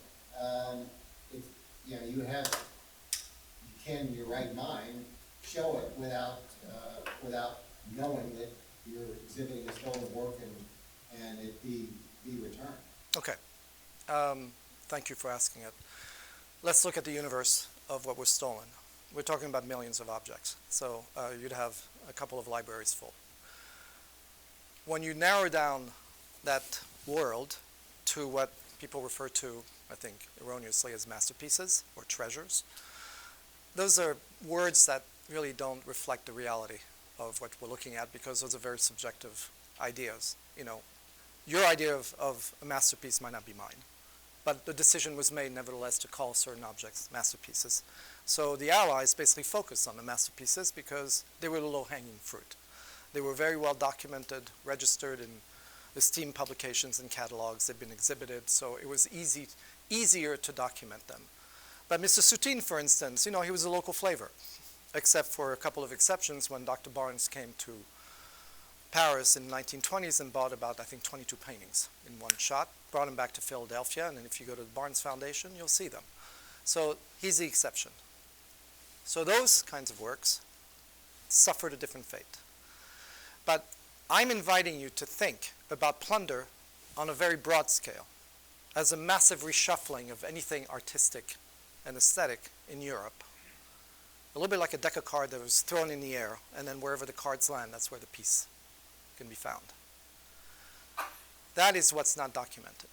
you can in your right mind show it without knowing that you're exhibiting a stolen work and it be returned. Okay. Thank you for asking it. Let's look at the universe of what was stolen. We're talking about millions of objects, so you'd have a couple of libraries full. When you narrow down that world to what people refer to, I think, erroneously as masterpieces or treasures, those are words that really don't reflect the reality of what we're looking at, because those are very subjective ideas. Your idea of a masterpiece might not be mine, but the decision was made nevertheless to call certain objects masterpieces. So the Allies basically focused on the masterpieces because they were the low-hanging fruit. They were very well documented, registered in esteemed publications and catalogs. They'd been exhibited, so it was easier to document them. But Mr. Soutine, for instance, he was a local flavor, except for a couple of exceptions when Dr. Barnes came to Paris in the 1920s and bought about, I think, 22 paintings in one shot, brought them back to Philadelphia, and then if you go to the Barnes Foundation, you'll see them. So he's the exception. So those kinds of works suffered a different fate. But I'm inviting you to think about plunder on a very broad scale, as a massive reshuffling of anything artistic and aesthetic in Europe. A little bit like a deck of cards that was thrown in the air, and then wherever the cards land, that's where the piece can be found. That is what's not documented.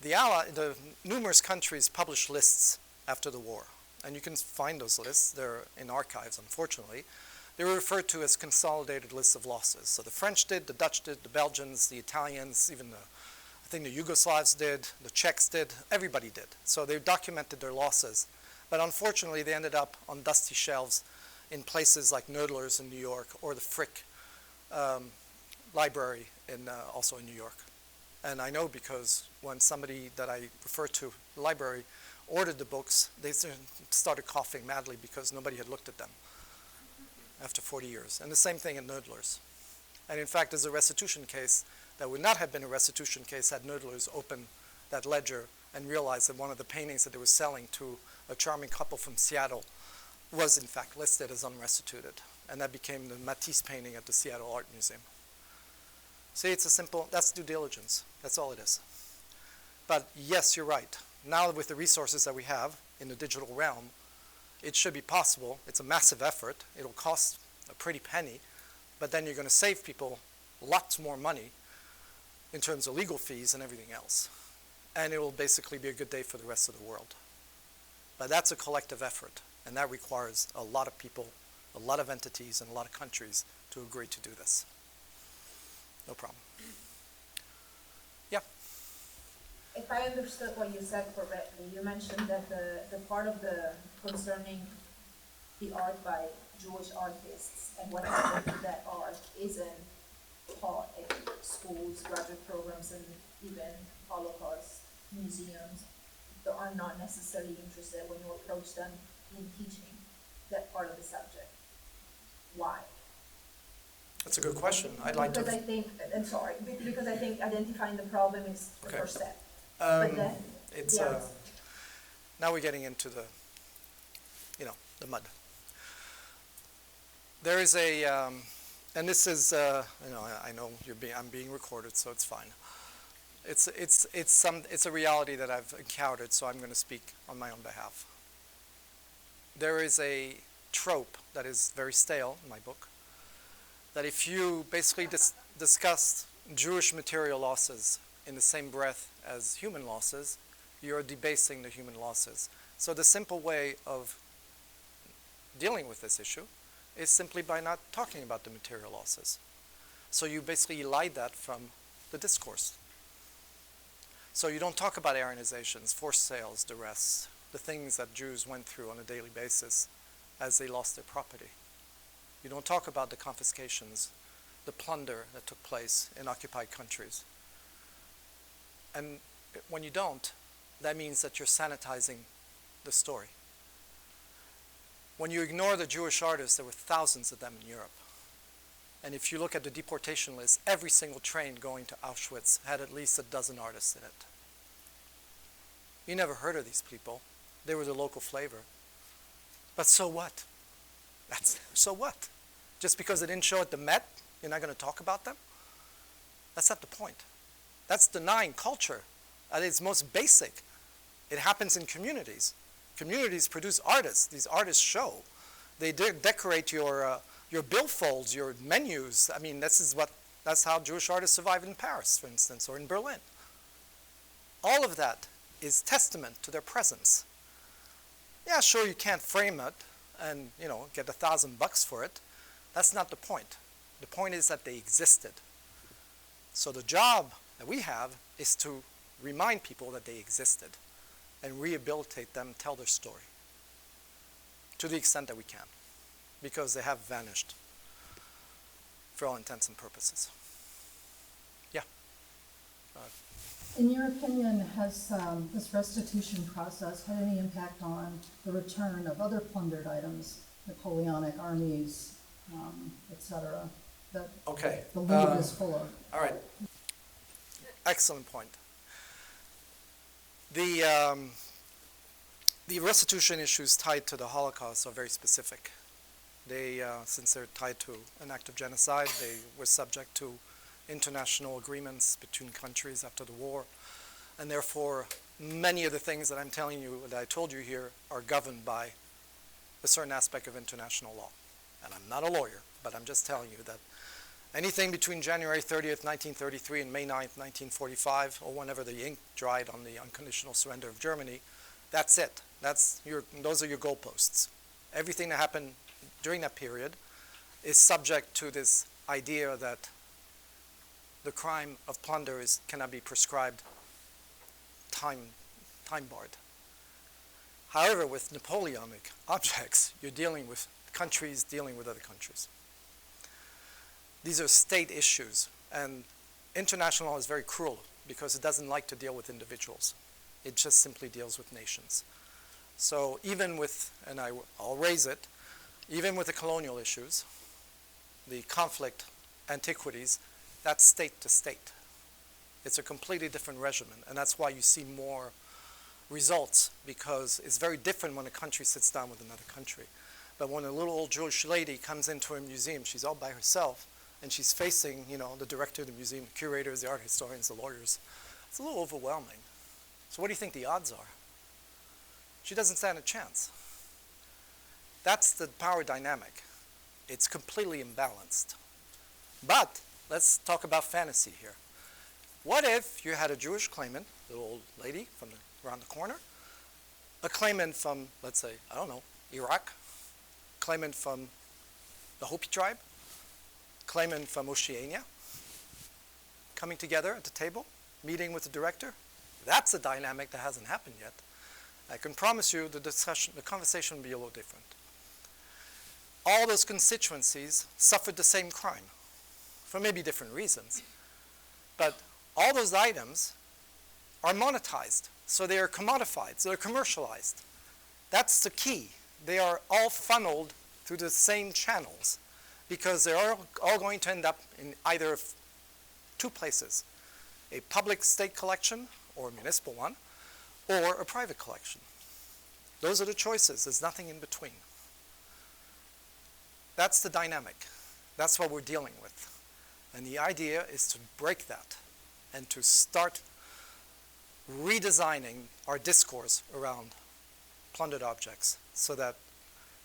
The numerous countries published lists after the war, and you can find those lists. They're in archives, unfortunately. They were referred to as consolidated lists of losses. So the French did, the Dutch did, the Belgians, the Italians, even I think the Yugoslavs did, the Czechs did, everybody did. So they documented their losses. But unfortunately, they ended up on dusty shelves in places like Knoedler's in New York or the Frick Library also in New York. And I know because when somebody that I refer to, the library, ordered the books, they started coughing madly because nobody had looked at them after 40 years. And the same thing at Knoedler's. And in fact, there's a restitution case that would not have been a restitution case had Noodlers opened that ledger and realized that one of the paintings that they were selling to a charming couple from Seattle was in fact listed as unrestituted. And that became the Matisse painting at the Seattle Art Museum. See, it's a simple, that's due diligence. That's all it is. But yes, you're right. Now with the resources that we have in the digital realm, it should be possible. It's a massive effort. It'll cost a pretty penny, but then you're going to save people lots more money in terms of legal fees and everything else. And it will basically be a good day for the rest of the world. But that's a collective effort, and that requires a lot of people, a lot of entities, and a lot of countries to agree to do this. No problem. Yeah? If I understood what you said correctly, you mentioned that the part of the concerning the art by Jewish artists and what happened to that art isn't taught in schools, graduate programs, and even Holocaust museums that are not necessarily interested when you approach them in teaching that part of the subject. Why? That's a good question. I'd like because to... I think, I'm sorry, because I think identifying the problem is the Okay. first step. But then, It's, yeah. now we're getting into the, the mud. There is a, and this is, I know I'm being recorded, so it's fine. It's a reality that I've encountered, so I'm going to speak on my own behalf. There is a trope that is very stale in my book, that if you basically discuss Jewish material losses in the same breath as human losses, you're debasing the human losses. So the simple way of dealing with this issue is simply by not talking about the material losses. So you basically elide that from the discourse. So you don't talk about Aryanizations, forced sales, duress, the things that Jews went through on a daily basis as they lost their property. You don't talk about the confiscations, the plunder that took place in occupied countries. And when you don't, that means that you're sanitizing the story. When you ignore the Jewish artists, there were thousands of them in Europe. And if you look at the deportation list, every single train going to Auschwitz had at least a dozen artists in it. You never heard of these people. They were the local flavor. But so what? So what? Just because they didn't show at the Met, you're not going to talk about them? That's not the point. That's denying culture at its most basic. It happens in communities. Communities produce artists. These artists show. They decorate your billfolds, your menus. I mean, that's how Jewish artists survived in Paris, for instance, or in Berlin. All of that is testament to their presence. Yeah, sure, you can't frame it and, get $1,000 for it. That's not the point. The point is that they existed. So the job that we have is to remind people that they existed and rehabilitate them, tell their story to the extent that we can, because they have vanished for all intents and purposes. Yeah. In your opinion, has this restitution process had any impact on the return of other plundered items, Napoleonic armies, etc., that Okay. the Louvre is full of? All right. Excellent point. The restitution issues tied to the Holocaust are very specific. They, since they're tied to an act of genocide, they were subject to international agreements between countries after the war, and therefore many of the things that I'm telling you, that I told you here, are governed by a certain aspect of international law. And I'm not a lawyer, but I'm just telling you that anything between January 30th, 1933 and May 9th, 1945, or whenever the ink dried on the unconditional surrender of Germany, that's it. Those are your goalposts. Everything that happened during that period is subject to this idea that the crime of plunder cannot be prescribed time-barred. However, with Napoleonic objects, you're dealing with countries dealing with other countries. These are state issues, and international law is very cruel because it doesn't like to deal with individuals. It just simply deals with nations. So even with, and I'll raise it, even with the colonial issues, the conflict antiquities, that's state to state. It's a completely different regimen, and that's why you see more results, because it's very different when a country sits down with another country. But when a little old Jewish lady comes into a museum, she's all by herself, and she's facing, the director of the museum, the curators, the art historians, the lawyers. It's a little overwhelming. So what do you think the odds are? She doesn't stand a chance. That's the power dynamic. It's completely imbalanced. But let's talk about fantasy here. What if you had a Jewish claimant, the old lady from around the corner, a claimant from, let's say, I don't know, Iraq, claimant from the Hopi tribe, claimant from Oceania, coming together at the table, meeting with the director? That's a dynamic that hasn't happened yet. I can promise you the conversation will be a little different. All those constituencies suffered the same crime for maybe different reasons, but all those items are monetized, so they are commodified, so they're commercialized. That's the key. They are all funneled through the same channels because they're all going to end up in either of two places, a public state collection or a municipal one, or a private collection. Those are the choices. There's nothing in between. That's the dynamic. That's what we're dealing with. And the idea is to break that and to start redesigning our discourse around plundered objects so that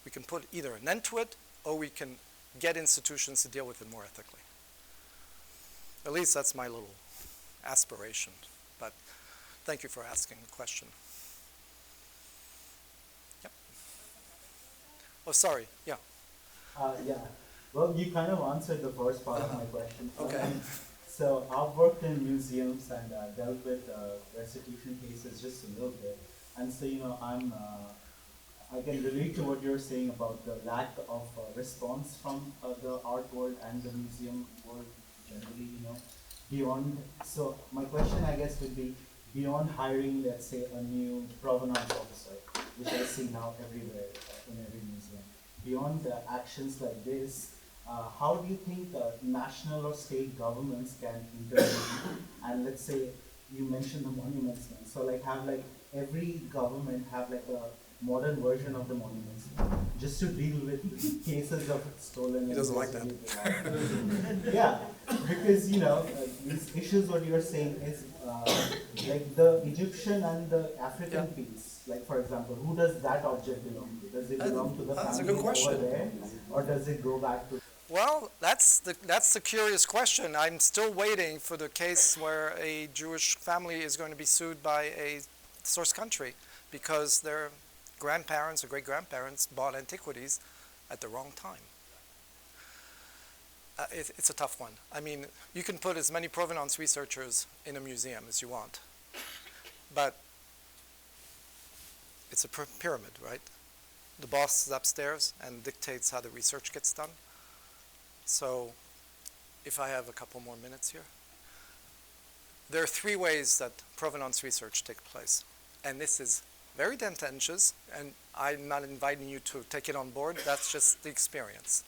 we can put either an end to it or we can get institutions to deal with it more ethically. At least that's my little aspiration. But thank you for asking the question. Yep. Oh, sorry. Yeah. Yeah. Well, you kind of answered the first part of my question. Okay. So I've worked in museums and dealt with restitution cases just a little bit, and so I can relate to what you're saying about the lack of response from the art world and the museum world generally. Beyond. So my question, I guess, would be beyond hiring, let's say, a new provenance officer, which I see now everywhere in every museum. Beyond actions like this, how do you think national or state governments can intervene? And let's say you mentioned the monuments, man. So have every government have a modern version of the monuments, just to deal with cases of stolen. He doesn't like that. Yeah, because these issues. What you are saying is the Egyptian and the African piece. For example, who does that object belong to? Does it belong to the family over there, or does it go back to? Well, that's the curious question. I'm still waiting for the case where a Jewish family is going to be sued by a source country because their grandparents or great-grandparents bought antiquities at the wrong time. It's a tough one. I mean, you can put as many provenance researchers in a museum as you want, but it's a pyramid, right? The boss is upstairs and dictates how the research gets done. So if I have a couple more minutes here. There are three ways that provenance research takes place. And this is very contentious, and I'm not inviting you to take it on board. That's just the experience.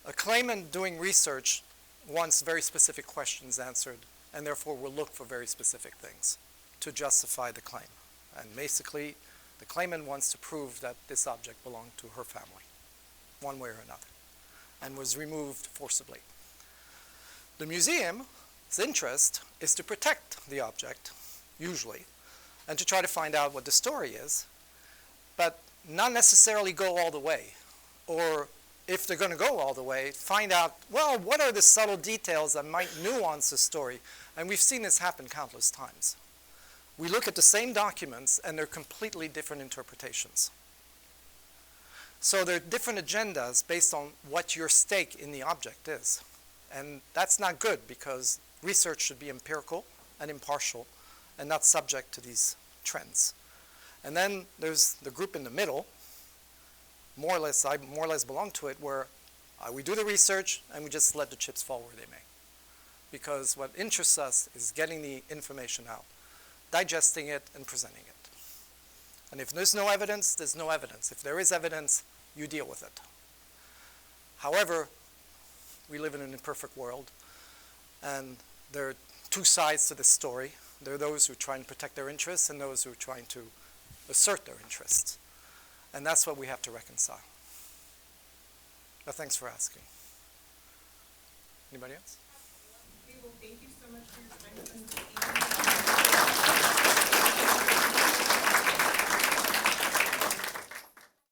A claimant doing research wants very specific questions answered, and therefore will look for very specific things to justify the claim. And basically, the claimant wants to prove that this object belonged to her family, one way or another, and was removed forcibly. The museum's interest is to protect the object, usually, and to try to find out what the story is, but not necessarily go all the way. Or if they're going to go all the way, find out, well, what are the subtle details that might nuance the story? And we've seen this happen countless times. We look at the same documents, and they're completely different interpretations. So there are different agendas based on what your stake in the object is. And that's not good, because research should be empirical and impartial and not subject to these trends. And then there's the group in the middle, I more or less belong to it, where we do the research and we just let the chips fall where they may. Because what interests us is getting the information out, digesting it, and presenting it. And if there's no evidence, there's no evidence. If there is evidence, you deal with it. However, We live in an imperfect world. And there are two sides to this story. There are those who are trying to protect their interests and those who are trying to assert their interests. And that's what we have to reconcile. But thanks for asking. Anybody else? Okay, well, thank you so much for your time this evening.